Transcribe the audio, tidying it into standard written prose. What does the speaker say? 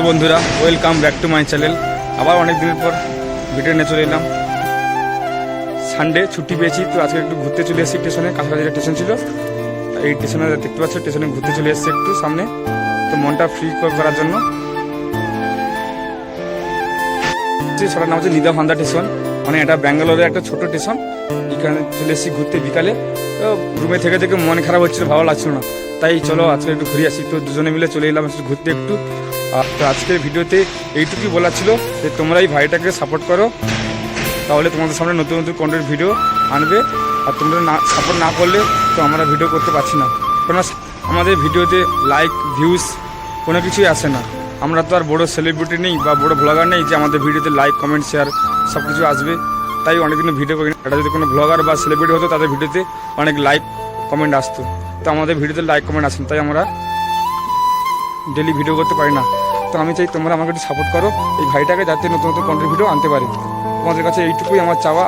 বন্ধুরা, welcome back to my channel. আবার অনেক দিনের পর ভিডিও নিয়ে চলে এলাম। সানডে ছুটি পেয়েছি, তো আজকে একটু ঘুরতে চলে এসেছি স্টেশনে। কাছাকাছি স্টেশন ছিল, এই স্টেশনে দেখতে পাচ্ছ, স্টেশনে ঘুরতে চলে এসেছি একটু সামনে, তো মনটা ফ্রি করার জন্য। সেটার নাম হচ্ছে নিদাভান্দা স্টেশন, মানে এটা ব্যাঙ্গালোরের একটা ছোট স্টেশন। এখানে চলে এসেছি ঘুরতে বিকালে। তো রুমে থেকে থেকে মন খারাপ হচ্ছিল, ভালো লাগছিল না, তাই চলো আজকে একটু ঘুরে আসি। তো দুজনে মিলে চলে এলাম ঘুরতে একটু। তো আজকের ভিডিওতে এইটুকুই বলার ছিল যে তোমরা এই ভাইটাকে সাপোর্ট করো, তাহলে তোমাদের সামনে নতুন নতুন কন্টেন্ট ভিডিও আনবে। আর তোমরা না সাপোর্ট না করলে তো আমরা ভিডিও করতে পারছি না, কারণ আমাদের ভিডিওতে লাইক ভিউজ কোনো কিছুই আসে না। আমরা তো আর বড় সেলিব্রিটি নেই বা বড় ব্লগার নেই যে আমাদের ভিডিওতে লাইক কমেন্ট শেয়ার সব কিছু আসবে। তাই অনেকদিন ভিডিও করি না। এটা যদি কোনো ব্লগার বা সেলিব্রিটি হতো, তাদের ভিডিওতে অনেক লাইক কমেন্ট আসতো, তো আমাদের ভিডিওতে লাইক কমেন্ট আসেন, তাই আমরা ডেলি ভিডিও করতে পারি না। তো আমি চাই তোমরা আমাকে একটু সাপোর্ট করো এই ভাইটাকে, যাতে নতুন নতুন কন্টেন্ট ভিডিও আনতে পারি। তোমাদের কাছে এইটুকুই আমার চাওয়া।